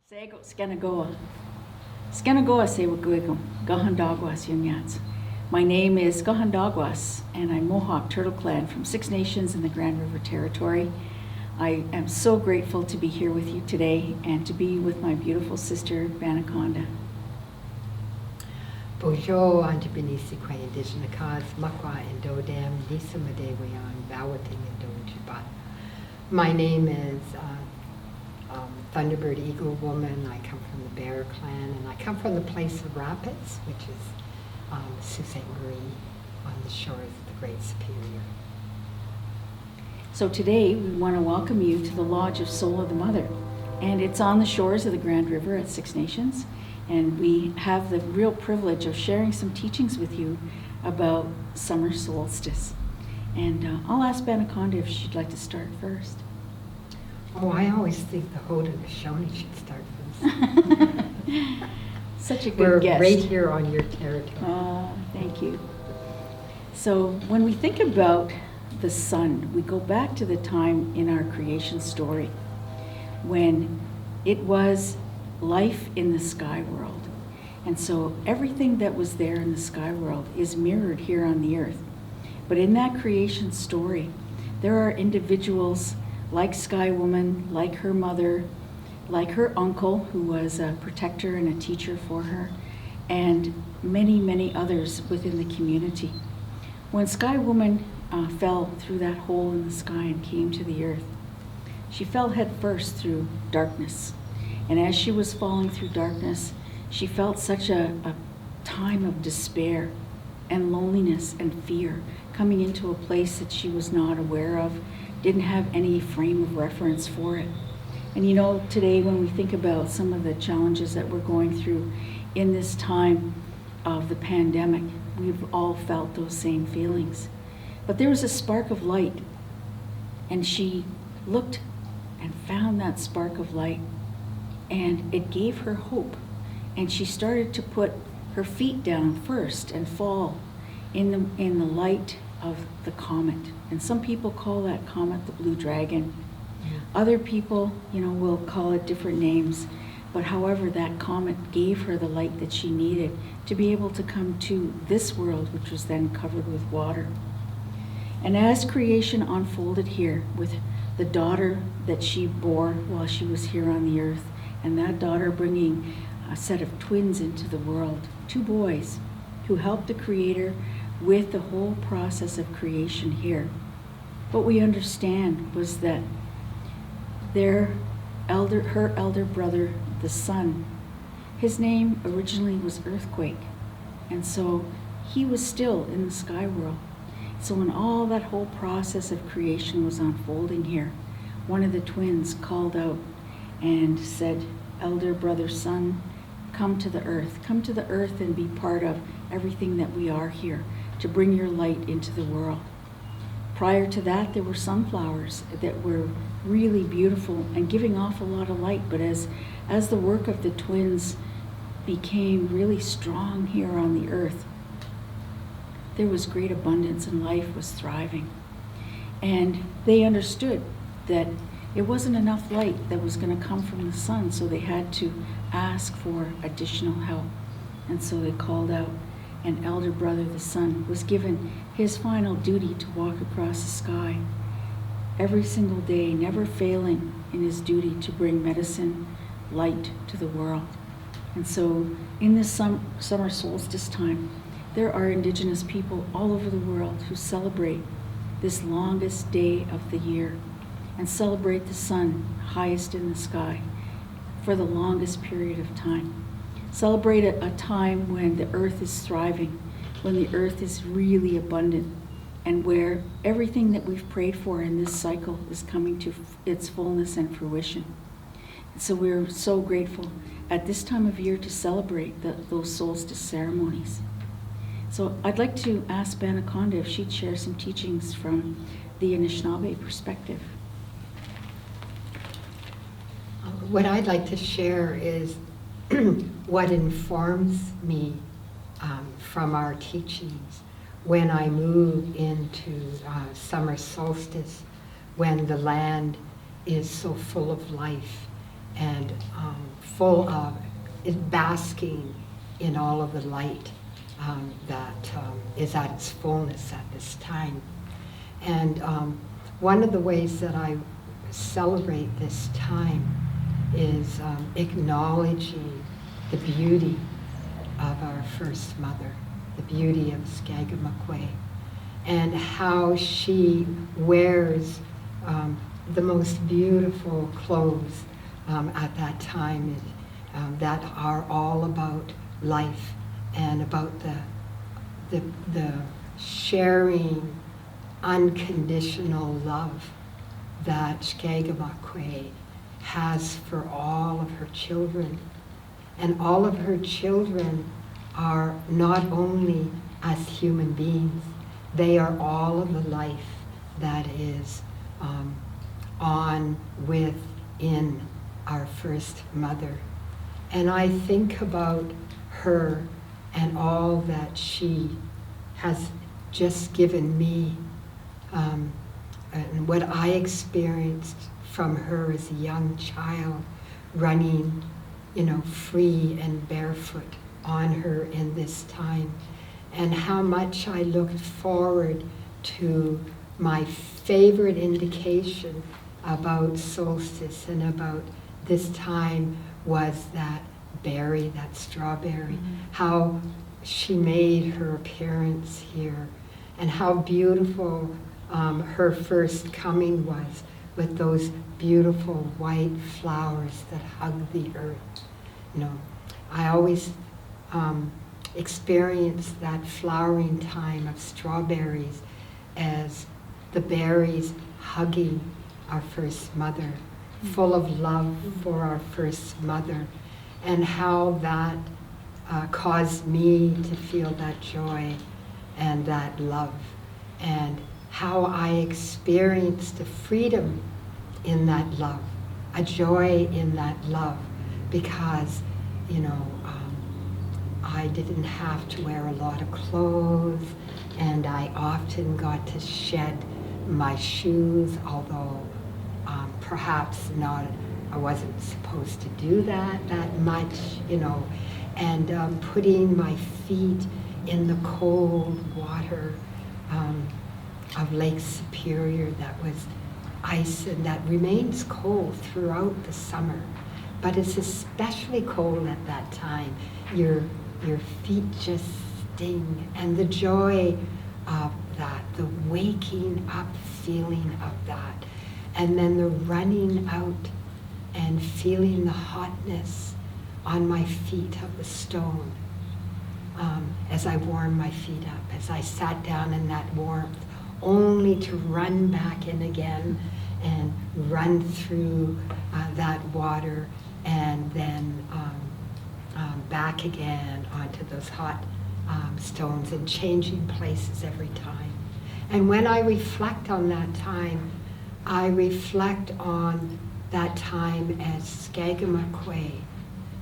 Sego, Skenagoa. Skenagoa Sewagwigum, Gahandagwas Yunyats. My name is Gahandagwas, and I'm Mohawk Turtle Clan from 6 Nations in the Grand River Territory. I am so grateful to be here with you today and to be with my beautiful sister, Banaconda. Bonjour, Anjibinisi Kwa Indigenous Cause, Makwa and Dodam, Nisa Madewayan, Bawating and Dojibat. My name is Thunderbird Eagle Woman. I come from the Bear Clan, and I come from the place of Rapids, which is Sault Ste. Marie on the shores of the Great Superior. So today we want to welcome you to the Lodge of Soul of the Mother, and it's on the shores of the Grand River at 6 Nations, and we have the real privilege of sharing some teachings with you about summer solstice. And I'll ask Banaconda if she'd like to start first. Oh, I always think the Haudenosaunee should start first. Such a good guest. We're right here on your territory. Oh, thank you. So when we think about the sun, we go back to the time in our creation story when it was life in the sky world. And so everything that was there in the sky world is mirrored here on the earth. But in that creation story, there are individuals like Sky Woman, like her mother, like her uncle, who was a protector and a teacher for her, and many, many others within the community. When Sky Woman fell through that hole in the sky and came to the earth, she fell head first through darkness. And as she was falling through darkness, she felt such a time of despair and loneliness and fear, coming into a place that she was not aware of, didn't have any frame of reference for it. And you know, today when we think about some of the challenges that we're going through in this time of the pandemic, we've all felt those same feelings. But there was a spark of light, and she looked and found that spark of light, and it gave her hope. And she started to put her feet down first and fall in the light of the comet. And some people call that comet the Blue Dragon. Yeah. Other people, will call it different names. But however, that comet gave her the light that she needed to be able to come to this world, which was then covered with water. And as creation unfolded here with the daughter that she bore while she was here on the earth, and that daughter bringing a set of twins into the world, 2 boys who helped the Creator with the whole process of creation here. What we understand was that her elder brother, the sun, his name originally was Earthquake, and so he was still in the sky world. So when all that whole process of creation was unfolding here, one of the twins called out and said, "Elder brother sun, come to the earth and be part of everything that we are here. to bring your light into the world. Prior to that, there were sunflowers that were really beautiful and giving off a lot of light. But as the work of the twins became really strong here on the earth, there was great abundance and life was thriving. And they understood that it wasn't enough light that was going to come from the sun, so they had to ask for additional help. And so they called out, and elder brother, the sun, was given his final duty to walk across the sky every single day, never failing in his duty to bring medicine, light to the world. And so in this summer solstice time, there are Indigenous people all over the world who celebrate this longest day of the year and celebrate the sun highest in the sky for the longest period of time. Celebrate a time when the earth is thriving, when the earth is really abundant, and where everything that we've prayed for in this cycle is coming to its fullness and fruition. And so we're so grateful at this time of year to celebrate those solstice ceremonies. So I'd like to ask Banaconda if she'd share some teachings from the Anishinaabe perspective. What I'd like to share is what informs me from our teachings when I move into summer solstice, when the land is so full of life and full of, is basking in all of the light that is at its fullness at this time. And one of the ways that I celebrate this time is acknowledging the beauty of our first mother, the beauty of Skagamakwe, and how she wears the most beautiful clothes at that time that are all about life and about the sharing unconditional love that Skagamakwe has for all of her children. And all of her children are not only as human beings, they are all of the life that is on, within our first mother. And I think about her and all that she has just given me, and what I experienced from her as a young child, running, free and barefoot on her in this time, and how much I looked forward to my favorite indication about solstice and about this time was that berry, that strawberry, how she made her appearance here, and how beautiful her first coming was with those beautiful white flowers that hug the earth. I always experienced that flowering time of strawberries as the berries hugging our first mother, full of love for our first mother, and how that caused me to feel that joy and that love, and how I experienced a freedom in that love, a joy in that love, because, I didn't have to wear a lot of clothes, and I often got to shed my shoes, although perhaps not, I wasn't supposed to do that much, and putting my feet in the cold water of Lake Superior that was ice and that remains cold throughout the summer, but it's especially cold at that time. Your feet just sting, and the joy of that, the waking up feeling of that, and then the running out and feeling the hotness on my feet of the stone as I warmed my feet up, as I sat down in that warmth, only to run back in again and run through that water, and then back again onto those hot stones and changing places every time. And when I reflect on that time, I reflect on that time as Skagamakwe,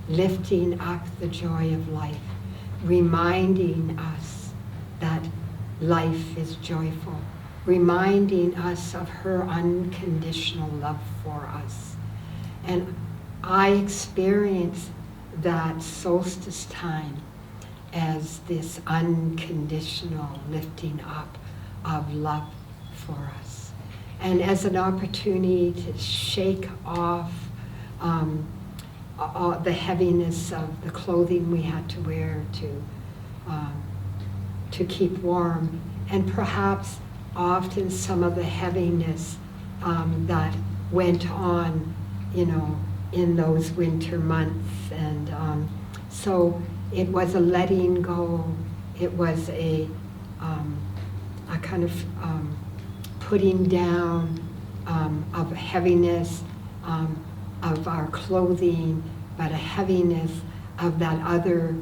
lifting up the joy of life, reminding us that life is joyful, reminding us of her unconditional love for us. And I experience that solstice time as this unconditional lifting up of love for us, and as an opportunity to shake off the heaviness of the clothing we had to wear to keep warm, and perhaps often some of the heaviness that went on, in those winter months. And so it was a letting go. It was a kind of putting down of heaviness of our clothing, but a heaviness of that other,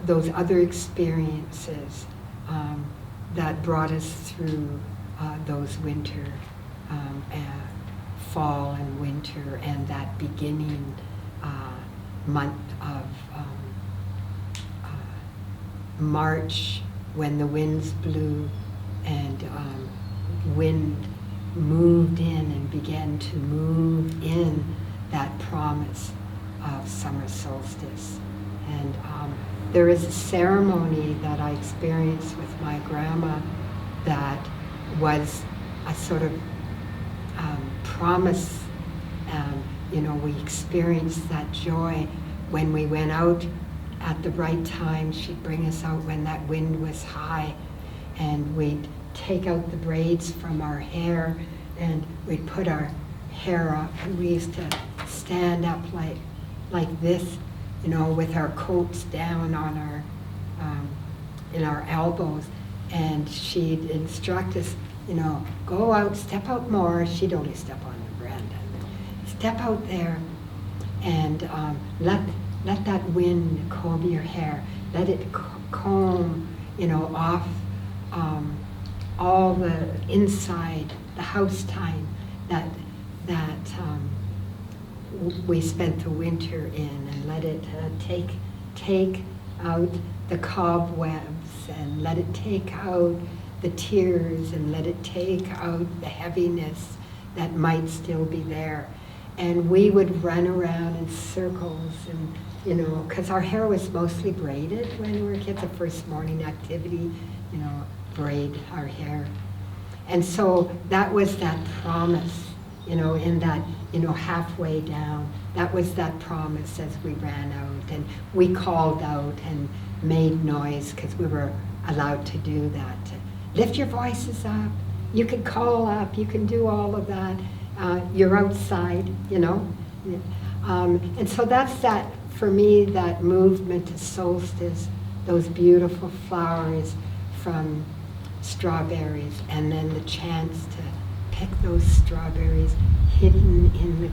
those other experiences that brought us through those winter, fall and winter, and that beginning month of March, when the winds blew and wind moved in and began to move in that promise of summer solstice. And there is a ceremony that I experienced with my grandma that was a sort of promise. We experienced that joy when we went out at the right time. She'd bring us out when that wind was high, and we'd take out the braids from our hair, and we'd put our hair up, and we used to stand up like this, with our coats down on our in our elbows, and she'd instruct us, go out, step out more. She'd only step on the veranda. Step out there, and let that wind comb your hair. Let it comb, off all the inside, the house time that we spent the winter in, and let it take out the cobwebs, and let it take out the tears, and let it take out the heaviness that might still be there. And we would run around in circles, and because our hair was mostly braided when we were kids, the first morning activity, braid our hair. And so that was that promise, in that, halfway down, that was that promise as we ran out, and we called out and made noise, because we were allowed to do that. Lift your voices up, you can call up, you can do all of that. You're outside, and so that's that, for me, that movement to solstice, those beautiful flowers from strawberries, and then the chance to pick those strawberries hidden in the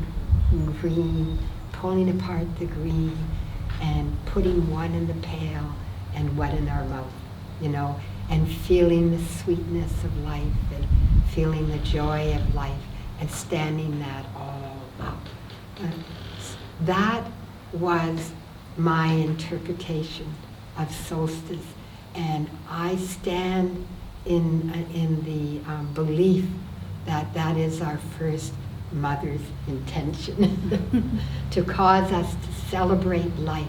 green, pulling apart the green, and putting one in the pail and one in our mouth, and feeling the sweetness of life, and feeling the joy of life, and standing that all up. That was my interpretation of solstice, and I stand in the belief that that is our first mother's intention, to cause us to celebrate life,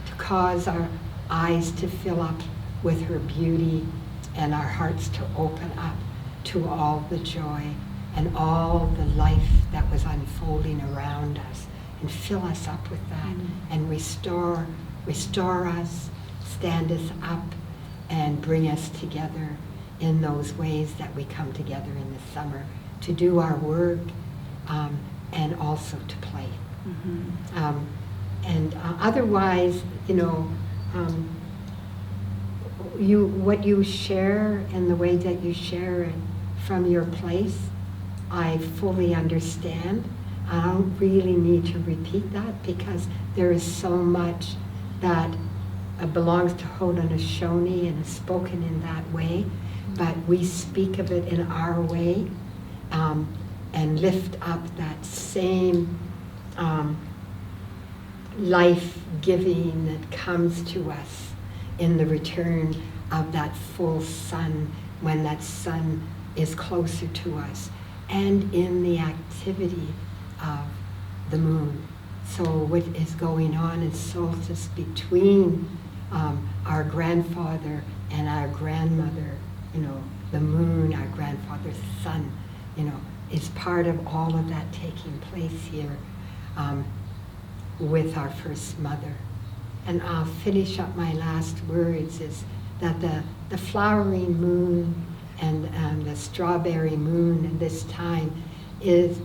to cause our eyes to fill up with her beauty, and our hearts to open up to all the joy and all the life that was unfolding around us, and fill us up with that, and restore us, stand us up, and bring us together in those ways that we come together in the summer to do our work, and also to play. Otherwise, what you share and the way that you share it from your place, I fully understand. I don't really need to repeat that, because there is so much that belongs to Haudenosaunee and is spoken in that way, but we speak of it in our way, and lift up that same life-giving that comes to us in the return of that full sun, when that sun is closer to us, and in the activity of the moon. So what is going on in solstice between our grandfather and our grandmother, the moon, our grandfather's sun, is part of all of that taking place here with our first mother. And I'll finish up my last words is that the flowering moon and the strawberry moon at this time is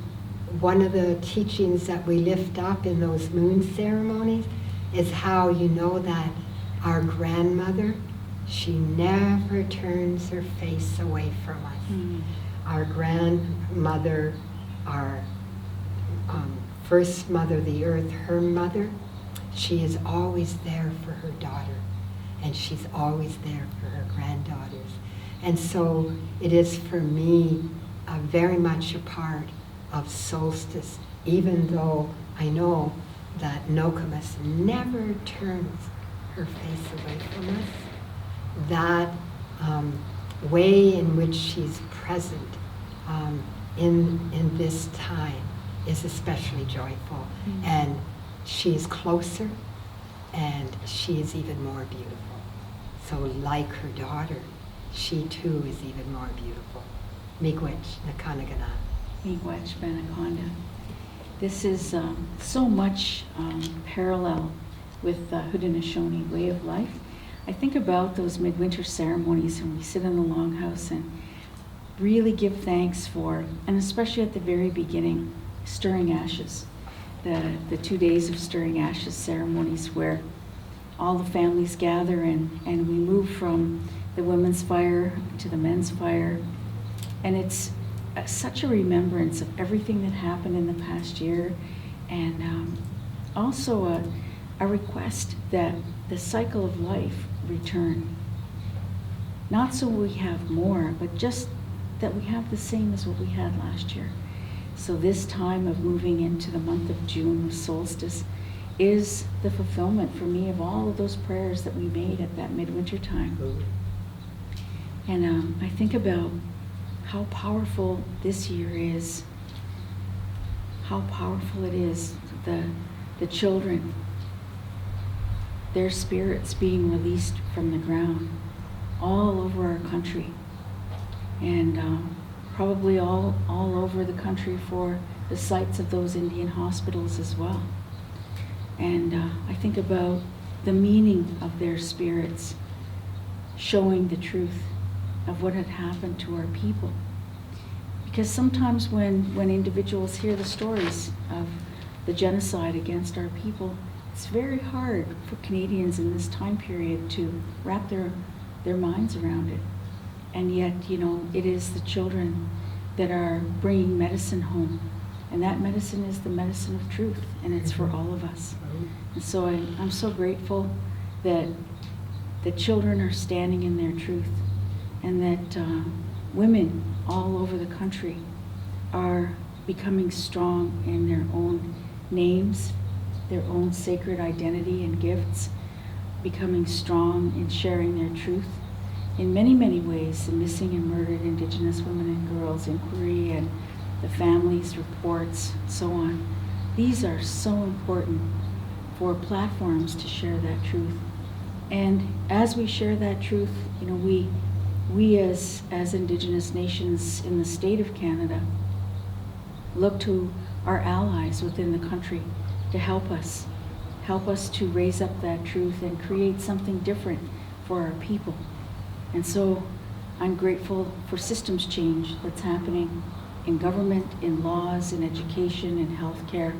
one of the teachings that we lift up in those moon ceremonies, is how you know that our grandmother, she never turns her face away from us. Mm. Our grandmother, our first mother, the earth, her mother, she is always there for her daughter, and she's always there for her granddaughters. And so it is for me very much a part of solstice, even though I know that Nokomis never turns her face away from us. That way in which she's present in this time is especially joyful. Mm-hmm. And she's closer, and she is even more beautiful. So like her daughter, she too is even more beautiful. Miigwech Nakanagana. Miigwech Banaconda. This is so much parallel with the Haudenosaunee way of life. I think about those midwinter ceremonies when we sit in the longhouse and really give thanks for, and especially at the very beginning, stirring ashes. The 2 days of stirring ashes ceremonies where all the families gather and we move from the women's fire to the men's fire. And it's such a remembrance of everything that happened in the past year, and also a request that the cycle of life return. Not so we have more, but just that we have the same as what we had last year. So this time of moving into the month of June with solstice is the fulfillment for me of all of those prayers that we made at that midwinter time. And I think about how powerful this year is, how powerful it is, the children, their spirits being released from the ground all over our country, and probably all over the country for the sites of those Indian hospitals as well. And I think about the meaning of their spirits showing the truth of what had happened to our people. Because sometimes when individuals hear the stories of the genocide against our people, it's very hard for Canadians in this time period to wrap their minds around it. And yet, it is the children that are bringing medicine home. And that medicine is the medicine of truth, and it's for all of us. And so I'm so grateful that the children are standing in their truth, and that women all over the country are becoming strong in their own names, their own sacred identity and gifts, becoming strong in sharing their truth in many, many ways. The missing and murdered Indigenous women and girls inquiry and the families reports, so on. These are so important for platforms to share that truth. And as we share that truth, we as Indigenous nations in the state of Canada look to our allies within the country to help us to raise up that truth and create something different for our people. And so I'm grateful for systems change that's happening in government, in laws, in education, in healthcare,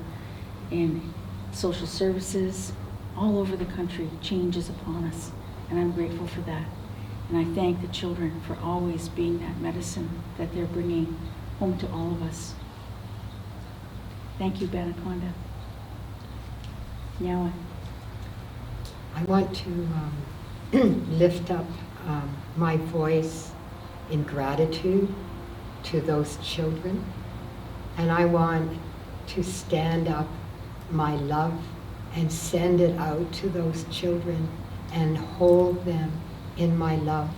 in social services, all over the country. Change is upon us, and I'm grateful for that. And I thank the children for always being that medicine that they're bringing home to all of us. Thank you, Banaconda. Nyawa. I want to lift up my voice in gratitude to those children. And I want to stand up my love and send it out to those children and hold them in my love.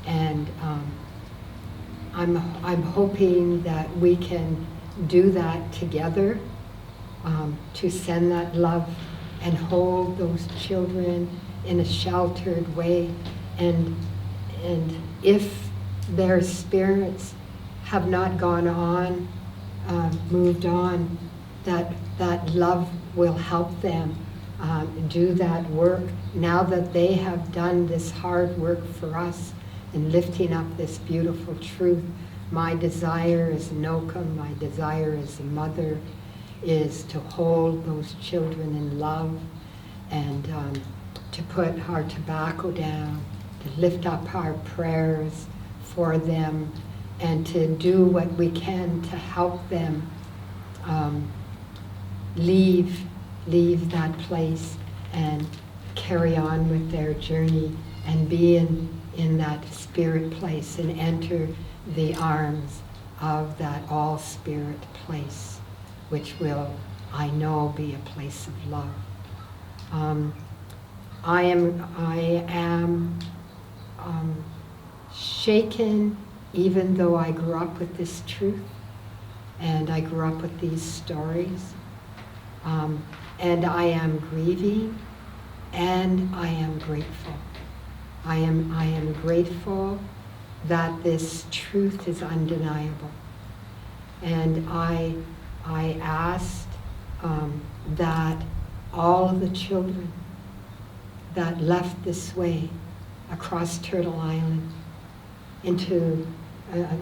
And I'm hoping that we can do that together, to send that love and hold those children in a sheltered way. And if their spirits have not gone on, moved on, that love will help them do that work. Now that they have done this hard work for us in lifting up this beautiful truth, my desire as Noka, my desire as a mother, is to hold those children in love and to put our tobacco down, to lift up our prayers for them, and to do what we can to help them leave that place and carry on with their journey and be in that spirit place and enter the arms of that all spirit place, which will, I know, be a place of love. I am shaken, even though I grew up with this truth and I grew up with these stories. And I am grieving, and I am grateful. I am grateful that this truth is undeniable. And I asked that all of the children that left this way across Turtle Island into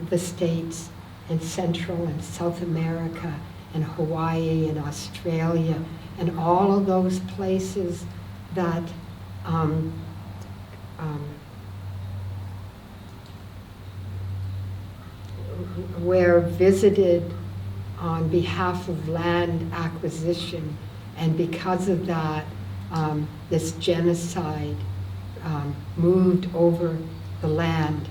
the States and Central and South America and Hawaii and Australia and all of those places that were visited on behalf of land acquisition, and because of that, this genocide moved over the land,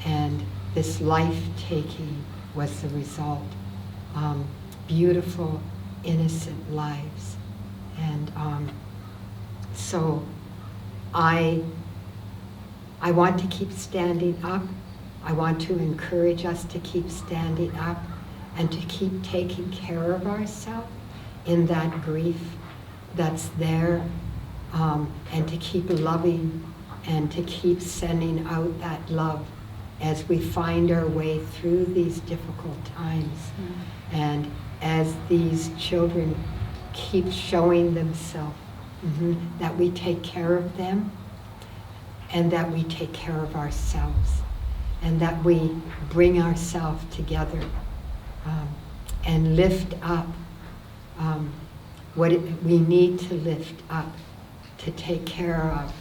and this life-taking was the result. Beautiful, innocent lives. And so I want to keep standing up. I want to encourage us to keep standing up and to keep taking care of ourselves in that grief that's there, and to keep loving and to keep sending out that love as we find our way through these difficult times. And as these children keep showing themselves, that we take care of them and that we take care of ourselves and that we bring ourselves together and lift up what we need to lift up to take care of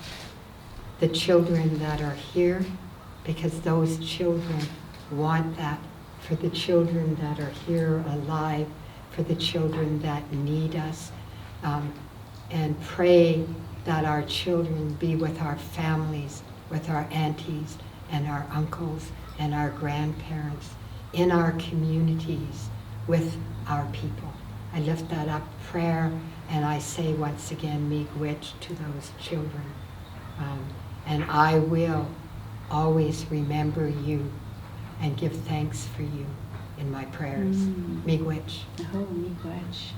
the children that are here, because those children want that, for the children that are here alive, for the children that need us, and pray that our children be with our families, with our aunties and our uncles and our grandparents, in our communities, with our people. I lift that up prayer, and I say once again, miigwech to those children. And I will always remember you and give thanks for you in my prayers. Miigwech. Oh, miigwech.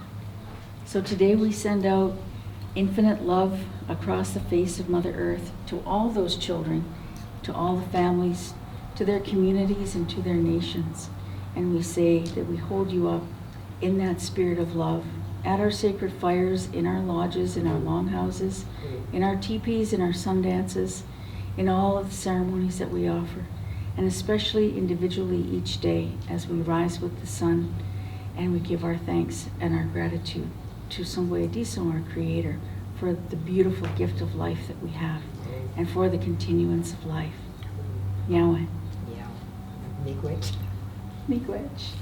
So today we send out infinite love across the face of Mother Earth to all those children, to all the families, to their communities and to their nations. And we say that we hold you up in that spirit of love at our sacred fires, in our lodges, in our longhouses, in our teepees, in our sun dances, in all of the ceremonies that we offer, and especially individually each day as we rise with the sun and we give our thanks and our gratitude to Songwe Adiso, our Creator, for the beautiful gift of life that we have and for the continuance of life. Nyawa. Yeah. Miigwech. Miigwech.